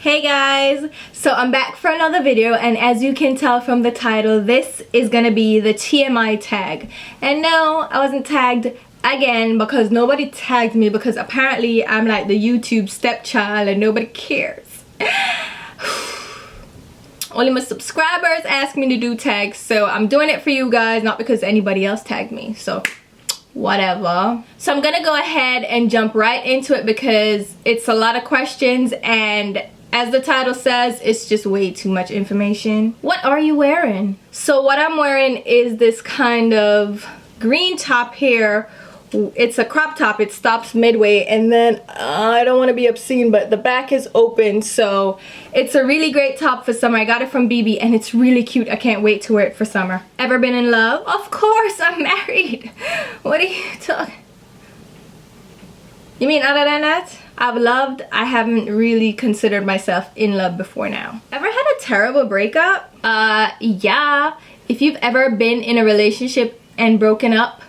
Hey guys, so I'm back for another video, and as you can tell from the title, this is gonna be the TMI tag. And no, I wasn't tagged again because nobody tagged me, because apparently I'm like the YouTube stepchild and nobody cares. Only my subscribers ask me to do tags, so I'm doing it for you guys, not because anybody else tagged me, so whatever. So I'm gonna go ahead and jump right into it because it's a lot of questions, and as the title says, it's just way too much information. What are you wearing? So what I'm wearing is this kind of green top here. It's a crop top. It stops midway, and then I don't want to be obscene, but the back is open, so it's a really great top for summer. I got it from BB and it's really cute. I can't wait to wear it for summer. Ever been in love? Of course, I'm married. What are you talking? You mean other than that? I've loved. I haven't really considered myself in love before now. Ever had a terrible breakup? Yeah. If you've ever been in a relationship and broken up,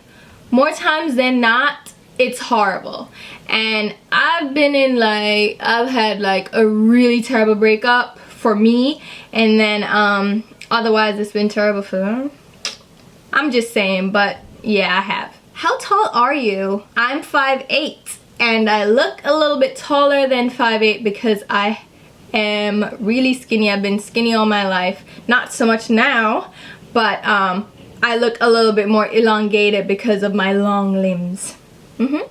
more times than not, it's horrible. And I've been in I've had like a really terrible breakup for me, and then otherwise it's been terrible for them. I'm just saying, but yeah, I have. How tall are you? I'm 5'8". And I look a little bit taller than 5'8" because I am really skinny. I've been skinny all my life. Not so much now, but I look a little bit more elongated because of my long limbs.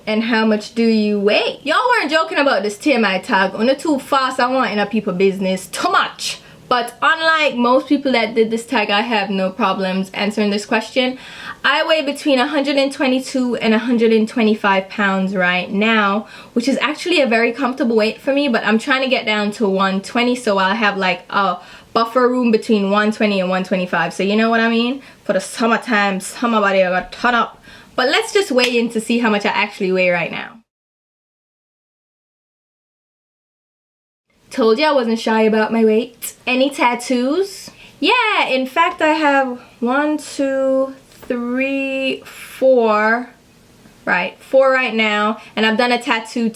And how much do you weigh? Y'all weren't joking about this TMI tag. On the too fast, I want in a people business too much. But unlike most people that did this tag, I have no problems answering this question. I weigh between 122 and 125 pounds right now, which is actually a very comfortable weight for me, but I'm trying to get down to 120, so I'll have like a buffer room between 120 and 125. So you know what I mean? For the summertime, summer body, I got ton up. But let's just weigh in to see how much I actually weigh right now. Told you I wasn't shy about my weight. Any tattoos? Yeah, in fact I have 1, 2, 3, 4. Right, 4 right now, and I've done a tattoo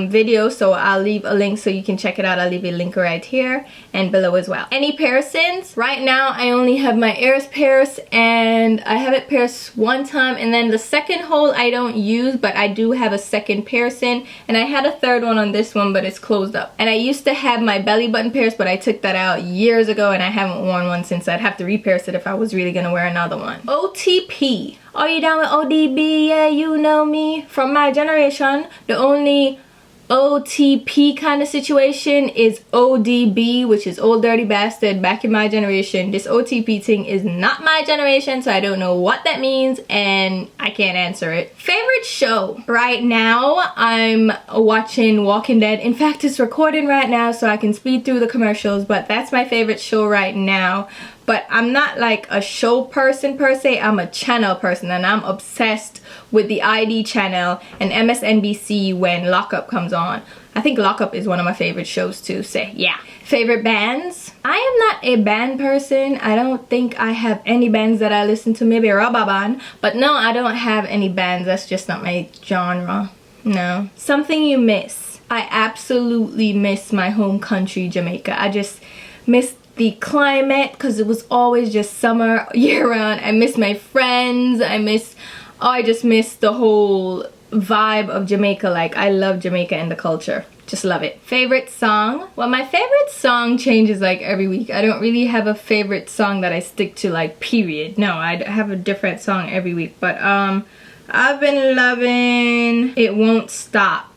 video, so I'll leave a link so you can check it out. I'll leave a link right here and below as well. Any piercings? Right now I only have my ears pierced, and I have it pierced one time, and then the second hole I don't use, but I do have a second piercing, and I had a third one on this one, but it's closed up. And I used to have my belly button pierced, but I took that out years ago, and I haven't worn one since. I'd have to re-pierce it if I was really gonna wear another one. OTP. Are you down with ODB? Yeah, you know me. From my generation, the only OTP kind of situation is ODB, which is Old Dirty Bastard. Back in my generation, this OTP thing is not my generation, so I don't know what that means, and I can't answer it. Favorite show? Right now, I'm watching Walking Dead. In fact, it's recording right now, so I can speed through the commercials, but that's my favorite show right now. But I'm not like a show person per se, I'm a channel person, and I'm obsessed with the ID channel and MSNBC when Lockup comes on. I think Lockup is one of my favorite shows too, so yeah. Favorite bands? I am not a band person. I don't think I have any bands that I listen to, maybe Rubber Band, but no, I don't have any bands. That's just not my genre. No. Something you miss? I absolutely miss my home country, Jamaica. I just miss the climate because it was always just summer year round. I miss my friends. I just miss the whole vibe of Jamaica. Like, I love Jamaica and the culture. Just love it. Favorite song? Well, my favorite song changes like every week. I don't really have a favorite song that I stick to, like, period. No, I have a different song every week. But I've been loving It Won't Stop.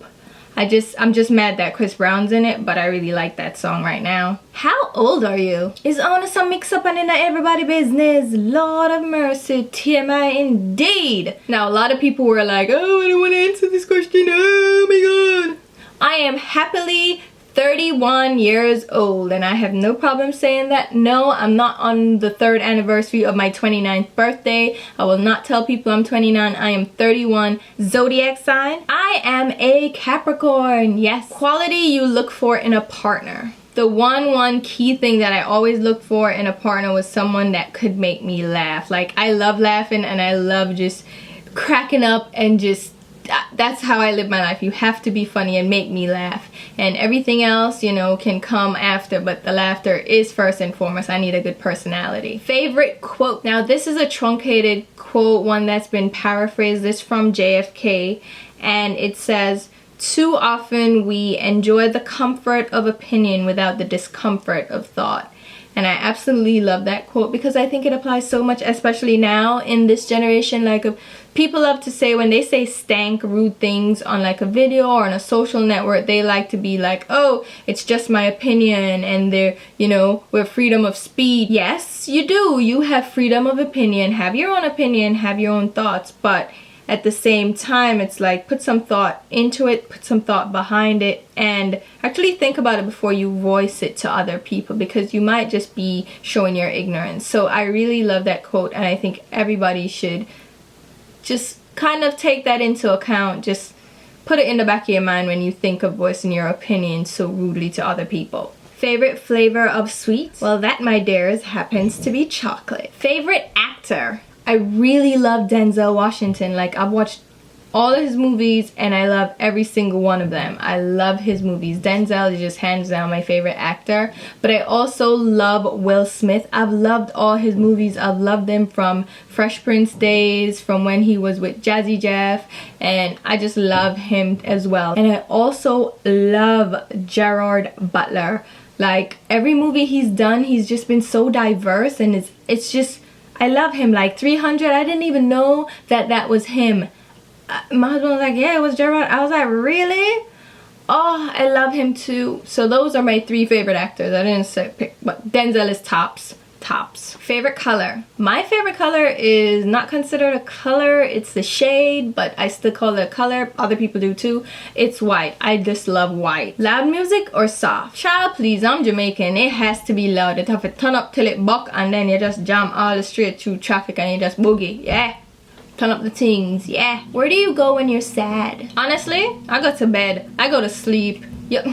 I'm just mad that Chris Brown's in it, but I really like that song right now. How old are you? Is on some mix up and in everybody business. Lord of mercy, TMI indeed. Now a lot of people were like, oh, I don't want to answer this question. Oh my god. I am happily 31 years old, and I have no problem saying that. No, I'm not on the 3rd anniversary of my 29th birthday. I will not tell people I'm 29. I am 31. Zodiac sign. I am a Capricorn. Yes. Quality you look for in a partner. The one key thing that I always look for in a partner was someone that could make me laugh. Like, I love laughing, and I love just cracking up and just that's how I live my life. You have to be funny and make me laugh, and everything else, you know, can come after, but the laughter is first and foremost. I need a good personality. Favorite quote. Now this is a truncated quote, one that's been paraphrased. This from JFK, and it says, "Too often we enjoy the comfort of opinion without the discomfort of thought." And I absolutely love that quote because I think it applies so much, especially now in this generation. Like, people love to say, when they say stank, rude things on like a video or on a social network, they like to be like, oh, it's just my opinion, and they're, you know, we're freedom of speech. Yes, you do. You have freedom of opinion. Have your own opinion, have your own thoughts, but at the same time, it's like, put some thought into it, put some thought behind it, and actually think about it before you voice it to other people, because you might just be showing your ignorance. So I really love that quote, and I think everybody should just kind of take that into account. Just put it in the back of your mind when you think of voicing your opinion so rudely to other people. Favorite flavor of sweets? Well, that, my dears, happens to be chocolate. Favorite actor? I really love Denzel Washington. Like, I've watched all of his movies and I love every single one of them. I love his movies. Denzel is just hands down my favorite actor. But I also love Will Smith. I've loved all his movies. I've loved them from Fresh Prince days, from when he was with Jazzy Jeff, and I just love him as well. And I also love Gerard Butler. Like, every movie he's done, he's just been so diverse, and it's just, I love him. Like 300, I didn't even know that was him. My husband was like, yeah, it was Gerard. I was like, really? Oh, I love him too. So those are my 3 favorite actors. I didn't say pick, but Denzel is tops. Favorite color? My favorite color is not considered a color. It's the shade, but I still call it a color. Other people do too. It's white. I just love white. Loud music or soft? Child, please, I'm Jamaican. It has to be loud. It have to turn up till it buck, and then you just jam all the straight through traffic and you just boogie. Yeah. Turn up the things. Yeah. Where do you go when you're sad? Honestly, I go to bed. I go to sleep. Yep.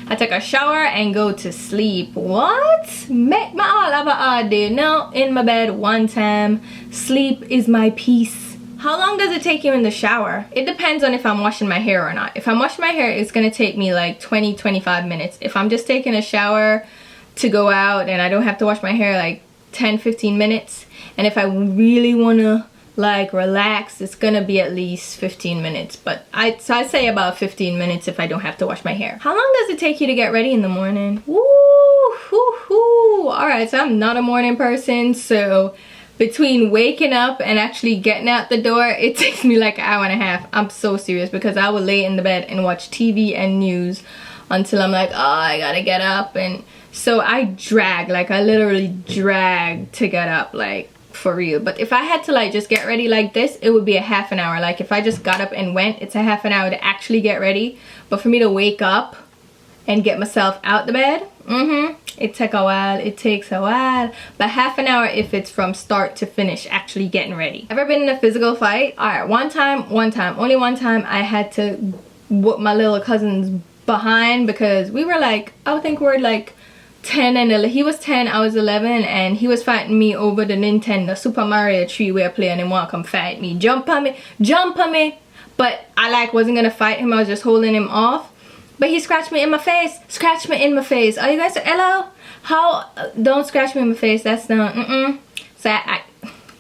I take a shower and go to sleep. What? Make my all have a hard day. No, in my bed one time. Sleep is my peace. How long does it take you in the shower? It depends on if I'm washing my hair or not. If I'm washing my hair, it's gonna take me like 20-25 minutes. If I'm just taking a shower to go out and I don't have to wash my hair, like 10-15 minutes. And if I really wanna like relax, it's gonna be at least 15 minutes, but I'd say about 15 minutes if I don't have to wash my hair. How long does it take you to get ready in the morning? Woo, hoo, hoo. All right, so I'm not a morning person, so between waking up and actually getting out the door, it takes me like an hour and a half. I'm so serious, because I will lay in the bed and watch TV and news until I'm like, oh, I gotta get up. And so I drag, like I literally drag to get up, like for real. But if I had to like just get ready like this, it would be a half an hour. Like if I just got up and went, it's a half an hour to actually get ready. But for me to wake up and get myself out the bed, it takes a while. It takes a while. But half an hour if it's from start to finish actually getting ready. Ever been in a physical fight? Alright, one time, only one time I had to whoop my little cousin's behind, because we were like, I would think we're like 10 and 11. He was 10, I was 11, and he was fighting me over the Nintendo Super Mario 3 we were playing, and want to come fight me. Jump on me. But I like wasn't gonna fight him. I was just holding him off. But he scratched me in my face. Are you guys, hello? How? Don't scratch me in my face. That's not, So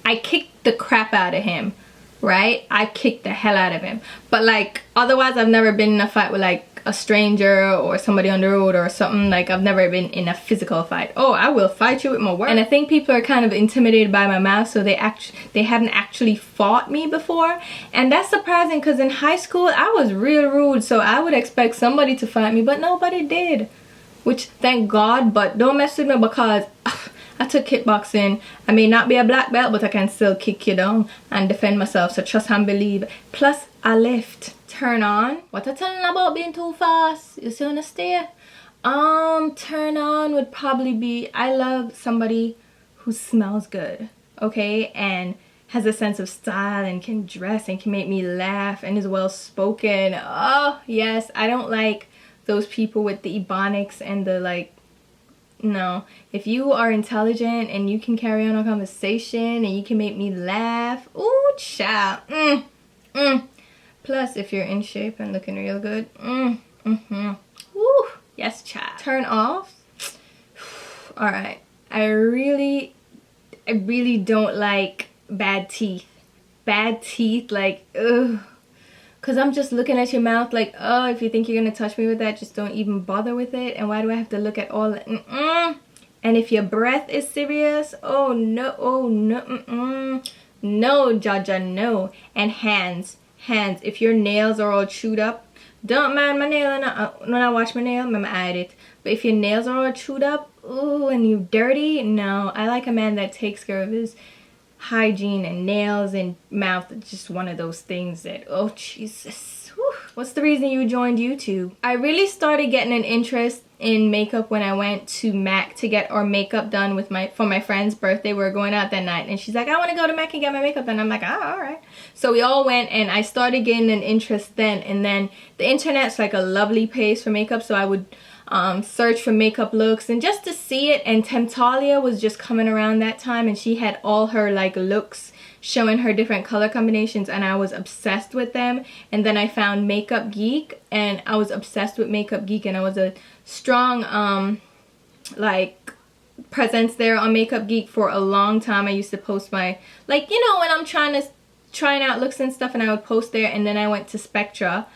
I kicked the crap out of him, right? I kicked the hell out of him. But like, otherwise I've never been in a fight with like a stranger or somebody on the road or something. Like, I've never been in a physical fight. Oh, I will fight you with my words. And I think people are kind of intimidated by my mouth, so they haven't actually fought me before. And that's surprising, because in high school I was real rude, so I would expect somebody to fight me, but nobody did, which thank God. But don't mess with me, because I took kickboxing. I may not be a black belt, but I can still kick you down and defend myself, so trust and believe. Plus I lift. Turn on. What I telling about being too fast? You still wanna stay? Turn on would probably be, I love somebody who smells good, okay, and has a sense of style and can dress and can make me laugh and is well spoken. Oh yes, I don't like those people with the ebonics and the like. No, if you are intelligent and you can carry on a conversation and you can make me laugh, ooh child, Plus, if you're in shape and looking real good, woo, yes, child. Turn off. All right. I really don't like bad teeth. Bad teeth, like, ugh. Cause I'm just looking at your mouth like, oh, if you think you're gonna touch me with that, just don't even bother with it. And why do I have to look at all that? And if your breath is serious, oh no, no, Jaja, no. And hands. If your nails are all chewed up, don't mind my nail. When I wash my nail, I'm at it. But if your nails are all chewed up, ooh, and you're dirty, no. I like a man that takes care of his hygiene, and nails and mouth. It's just one of those things that, oh Jesus. Whew. What's the reason you joined YouTube? I really started getting an interest in makeup when I went to MAC to get our makeup done with for my friend's birthday. We were going out that night, and she's like, I want to go to MAC and get my makeup done. I'm like, oh, all right. So we all went, and I started getting an interest then. And then the internet's like a lovely place for makeup, so I would search for makeup looks and just to see it. And Temptalia was just coming around that time, and she had all her like looks showing her different color combinations, and I was obsessed with them. And then I found Makeup Geek, and I was obsessed with Makeup Geek, and I was a strong like presence there on Makeup Geek for a long time. I used to post my, like, you know, when I'm trying out looks and stuff, and I would post there. And then I went to Spectra,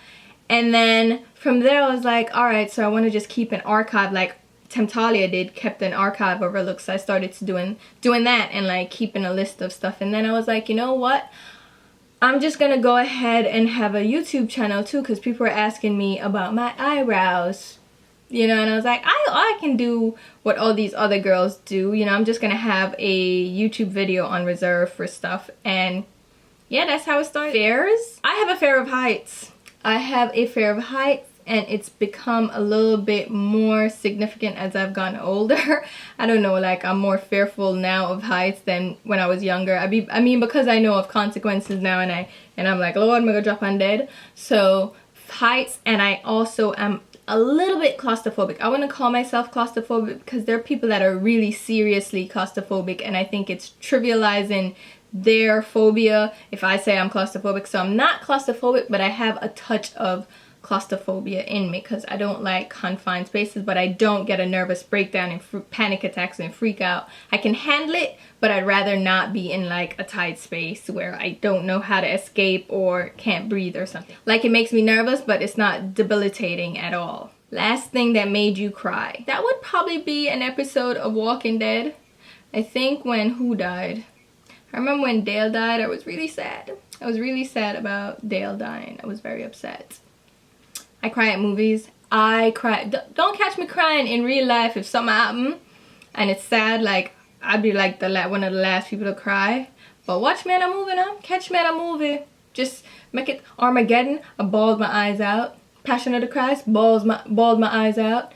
and then from there I was like, all right, so I want to just keep an archive like Temptalia did, kept an archive of her looks. So I started to doing that and like keeping a list of stuff. And then I was like, you know what, I'm just gonna go ahead and have a YouTube channel too, because people were asking me about my eyebrows, you know. And I was like, I can do what all these other girls do, you know. I'm just gonna have a YouTube video on reserve for stuff. And yeah, that's how it started. Fears. I have a fear of heights. And it's become a little bit more significant as I've gotten older. I don't know, like I'm more fearful now of heights than when I was younger. I mean, because I know of consequences now, and I'm like, Lord, I'm gonna drop on dead. So heights, and I also am a little bit claustrophobic. I want to call myself claustrophobic because there are people that are really seriously claustrophobic, and I think it's trivializing their phobia if I say I'm claustrophobic. So I'm not claustrophobic, but I have a touch of claustrophobia in me because I don't like confined spaces, but I don't get a nervous breakdown and panic attacks and freak out. I can handle it, but I'd rather not be in like a tight space where I don't know how to escape or can't breathe or something. Like, it makes me nervous, but it's not debilitating at all. Last thing that made you cry. That would probably be an episode of Walking Dead. I think when who died? I remember when Dale died, I was really sad. I was really sad about Dale dying. I was very upset. I cry at movies. I cry. Don't catch me crying in real life if something happened and it's sad. Like, I'd be like one of the last people to cry. But watch me in a movie now. Catch me in a movie. Just make it Armageddon. I bawled my eyes out. Passion of the Christ. Bawled my eyes out.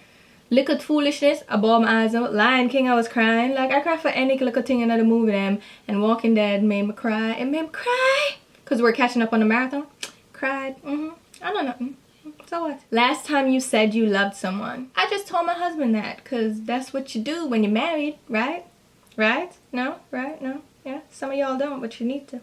Liquid Foolishness, I bawled my eyes out. Lion King, I was crying. Like, I cry for any little thing in the movie them. And Walking Dead made me cry. It made me cry. Because we're catching up on the marathon. Cried. I don't know. So what? Last time you said you loved someone. I just told my husband that. Because that's what you do when you're married. Right? Right? No? Right? No? Yeah, some of y'all don't, but you need to.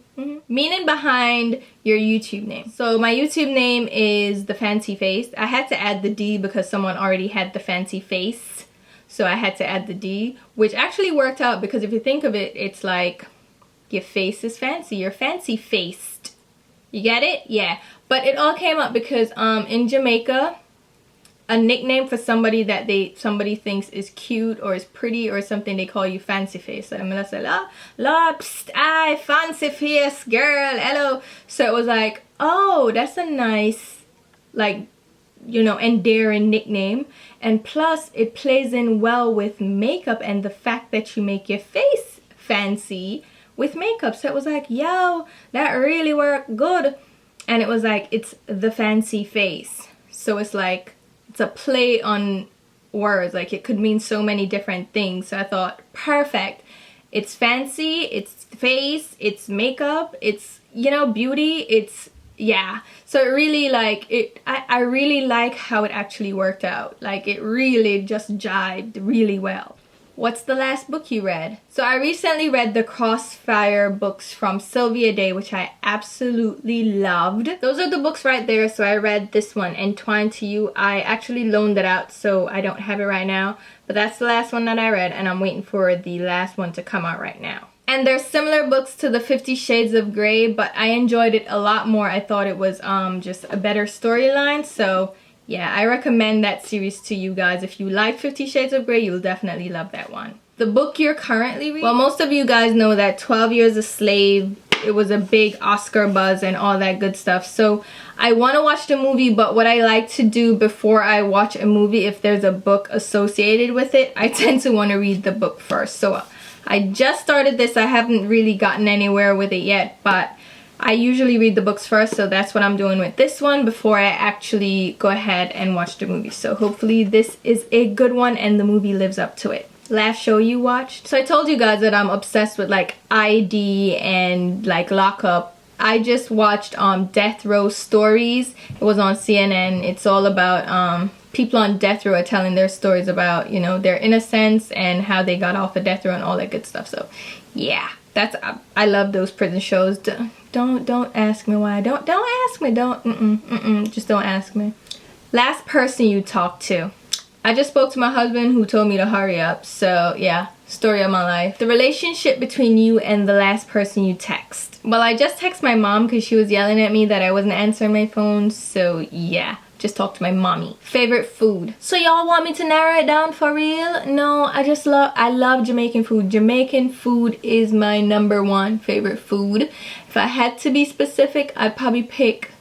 Meaning behind your YouTube name. So my YouTube name is The Fancy Face. I had to add the D because someone already had The Fancy Face. So I had to add the D, which actually worked out because if you think of it, it's like your face is fancy. You're fancy faced. You get it? Yeah. But it all came up because in Jamaica, a nickname for somebody that somebody thinks is cute or is pretty or something, they call you fancy face. So I'm gonna say, la, psst, aye, fancy face, girl, hello. So it was like, oh, that's a nice, like, you know, endearing nickname. And plus, it plays in well with makeup and the fact that you make your face fancy with makeup. So it was like, yo, that really worked good. And it was like, it's The Fancy Face. So it's like, it's a play on words. Like, it could mean so many different things. So I thought, perfect. It's fancy, it's face, it's makeup, it's, you know, beauty, it's, yeah. So it really, like, I really like how it actually worked out. Like, it really just jived really well. What's the last book you read? So I recently read the Crossfire books from Sylvia Day, which I absolutely loved. Those are the books right there. So I read this one, Entwined to You. I actually loaned it out, so I don't have it right now. But that's the last one that I read, and I'm waiting for the last one to come out right now. And they're similar books to the 50 Shades of Grey, but I enjoyed it a lot more. I thought it was just a better storyline. So yeah, I recommend that series to you guys. If you like 50 Shades of Grey, you'll definitely love that one. The book you're currently reading? Well, most of you guys know that 12 Years a Slave, it was a big Oscar buzz and all that good stuff. So I want to watch the movie, but what I like to do before I watch a movie, if there's a book associated with it, I tend to want to read the book first. So I just started this. I haven't really gotten anywhere with it yet, but I usually read the books first, so that's what I'm doing with this one before I actually go ahead and watch the movie. So hopefully this is a good one and the movie lives up to it. Last show you watched? So I told you guys that I'm obsessed with like ID and like Lockup. I just watched Death Row Stories. It was on CNN. It's all about people on death row are telling their stories about, you know, their innocence and how they got off of death row and all that good stuff. So yeah, that's I love those prison shows. Don't ask me why. Don't ask me. Just don't ask me. Last person you talked to? I just spoke to my husband who told me to hurry up. So yeah, story of my life. The relationship between you and the last person you text. Well, I just texted my mom because she was yelling at me that I wasn't answering my phone. So yeah, just talked to my mommy. Favorite food? So y'all want me to narrow it down for real? No, I love Jamaican food. Jamaican food is my #1 favorite food. If I had to be specific, I'd probably pick,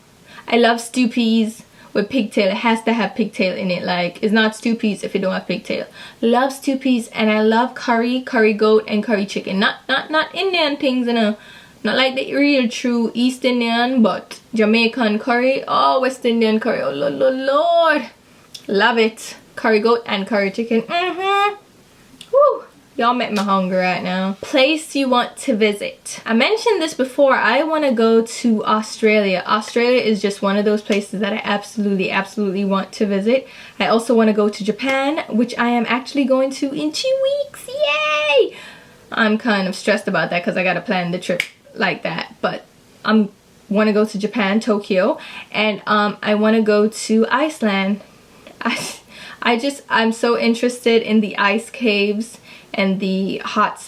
I love stew peas with pigtail. It has to have pigtail in it. Like, it's not stew peas if it don't have pigtail. Love stew peas, and I love curry goat and curry chicken. Not Indian things, you know. Not like the real true East Indian, but Jamaican curry. Oh, West Indian curry. Oh, Lord. Love it. Curry goat and curry chicken. Woo. Y'all make me hungry right now. Place you want to visit. I mentioned this before. I want to go to Australia. Australia is just one of those places that I absolutely want to visit. I also want to go to Japan, which I am actually going to in 2 weeks. Yay! I'm kind of stressed about that because I got to plan the trip like that. But I want to go to Japan, Tokyo, and I want to go to Iceland. I'm so interested in the ice caves and the hot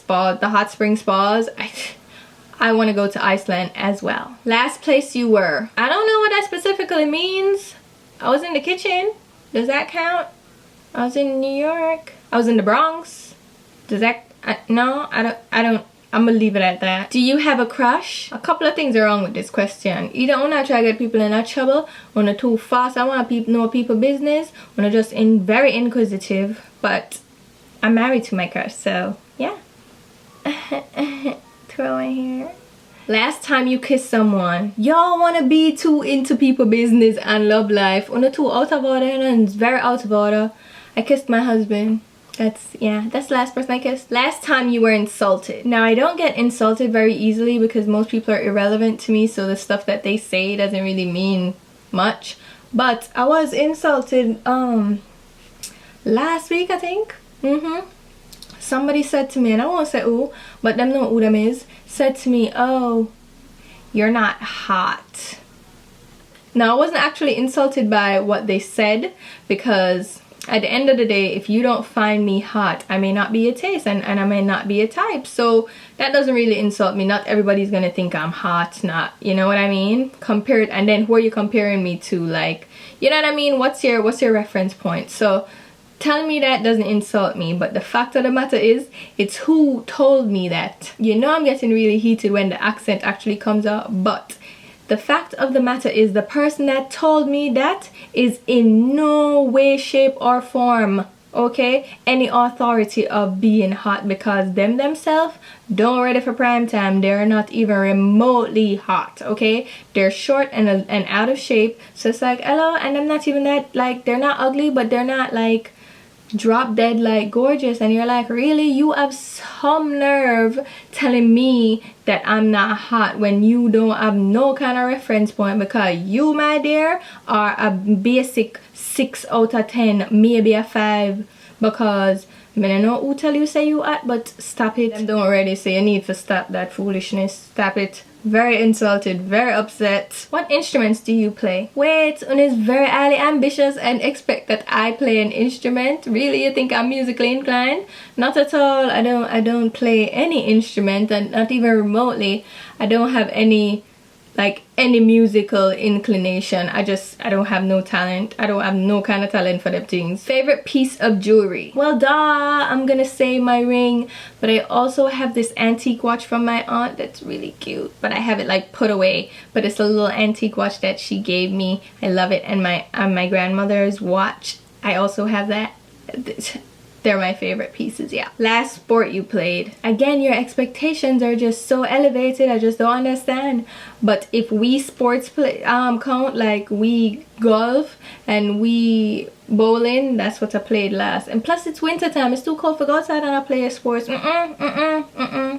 spring spas. I want to go to Iceland as well. Last place you were? I don't know what that specifically means. I was in the kitchen. Does that count? I was in New York. I was in the Bronx. Does that? No, I don't. I'm gonna leave it at that. Do you have a crush? A couple of things are wrong with this question. Either wanna try to get people in a trouble, wanna too fast, I wanna know people business, wanna just very inquisitive, but I'm married to my crush, so yeah. Throw in here. Last time you kissed someone. Y'all wanna be too into people business and love life. Wanna too out of order, and it's very out of order. I kissed my husband. That's the last person I kissed. Last time you were insulted. Now, I don't get insulted very easily because most people are irrelevant to me, so the stuff that they say doesn't really mean much. But I was insulted last week, I think. Somebody said to me, and I won't say who, but them know who them is, said to me, oh, you're not hot. Now, I wasn't actually insulted by what they said, because at the end of the day, if you don't find me hot, I may not be your taste, and I may not be a type. So that doesn't really insult me. Not everybody's gonna think I'm hot, not, you know what I mean? Compared, and then who are you comparing me to? Like, you know what I mean? What's your reference point? So telling me that doesn't insult me, but the fact of the matter is, it's who told me that. You know, I'm getting really heated when the accent actually comes out, but the fact of the matter is, the person that told me that is in no way, shape, or form, okay, any authority of being hot, because themselves don't ready for prime time. They're not even remotely hot, okay? They're short and out of shape. So it's like, hello, and I'm not even that, like, they're not ugly, but they're not like drop dead like gorgeous, and you're like, really? You have some nerve telling me that I'm not hot when you don't have no kind of reference point, because you, my dear, are a basic 6 out of 10, maybe a 5, because I mean, I know who tell you say you at, but stop it. Them don't already say you need to stop that foolishness. Stop it. Very insulted, very upset. What instruments do you play? Wait, one is very highly ambitious and expect that I play an instrument? Really, you think I'm musically inclined? Not at all. I don't play any instrument, and not even remotely. I don't have any musical inclination. I don't have no talent. I don't have no kind of talent for them things. Favorite piece of jewelry? Well, I'm gonna say my ring, but I also have this antique watch from my aunt that's really cute, but I have it like put away, but it's a little antique watch that she gave me. I love it. And my grandmother's watch, I also have that. They're my favorite pieces, yeah. Last sport you played? Again, your expectations are just so elevated. I just don't understand. But if we sports play count, like we golf and we bowling, that's what I played last. And plus it's winter time. It's too cold for go outside and I play sports.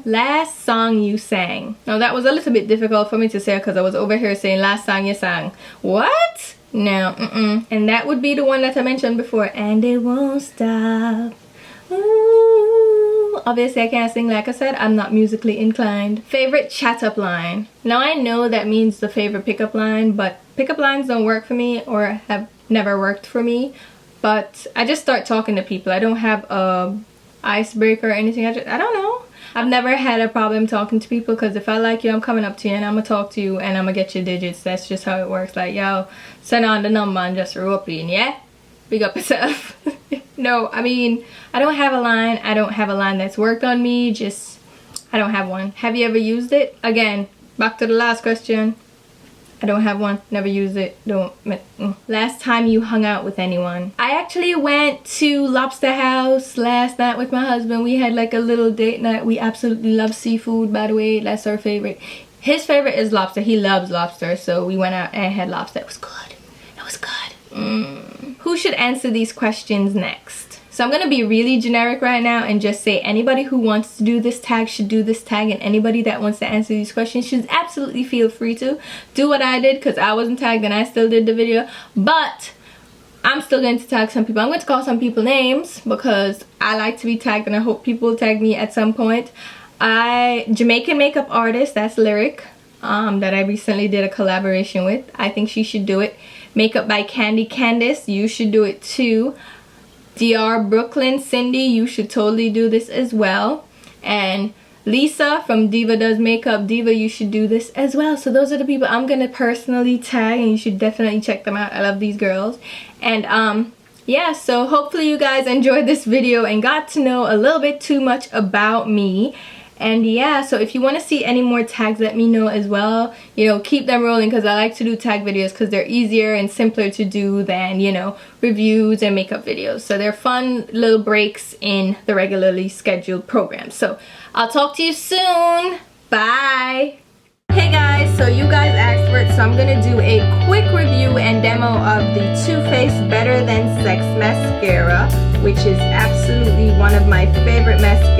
Last song you sang? Now that was a little bit difficult for me to say because I was over here saying last song you sang. What? No, and that would be the one that I mentioned before, and it won't stop. Ooh. Obviously I can't sing, like I said, I'm not musically inclined. Favorite chat up line? Now I know that means the favorite pickup line, but pickup lines don't work for me or have never worked for me. But I just start talking to people. I don't have a icebreaker or anything. I don't know. I've never had a problem talking to people because if I like you, I'm coming up to you and I'm gonna talk to you and I'm gonna get your digits. That's just how it works. Like, yo, send on the number and just rope in, yeah? Big up yourself. No, I mean, I don't have a line. I don't have a line that's worked on me. Just, I don't have one. Have you ever used it? Again, back to the last question. I don't have one. Never used it. Don't. Last time you hung out with anyone? I actually went to Lobster House last night with my husband. We had like a little date night. We absolutely love seafood, by the way. That's our favorite. His favorite is lobster. He loves lobster. So we went out and had lobster. It was good. It was good. Who should answer these questions next? So I'm gonna be really generic right now and just say anybody who wants to do this tag should do this tag, and anybody that wants to answer these questions should absolutely feel free to do what I did, because I wasn't tagged and I still did the video. But I'm still going to tag some people. I'm going to call some people names because I like to be tagged and I hope people tag me at some point. Jamaican Makeup Artist, that's Lyric, that I recently did a collaboration with. I think she should do it. Makeup by Candace, you should do it too. DR Brooklyn Cindy, you should totally do this as well. And Lisa from Diva Does Makeup, Diva, you should do this as well. So those are the people I'm gonna personally tag, and you should definitely check them out. I love these girls. And yeah, so hopefully you guys enjoyed this video and got to know a little bit too much about me. And yeah, so if you want to see any more tags, let me know as well. You know, keep them rolling because I like to do tag videos because they're easier and simpler to do than, you know, reviews and makeup videos. So they're fun little breaks in the regularly scheduled program. So I'll talk to you soon. Bye. Hey guys, so you guys asked for it, so I'm gonna do a quick review and demo of the Too Faced Better Than Sex mascara, which is absolutely one of my favorite mascaras.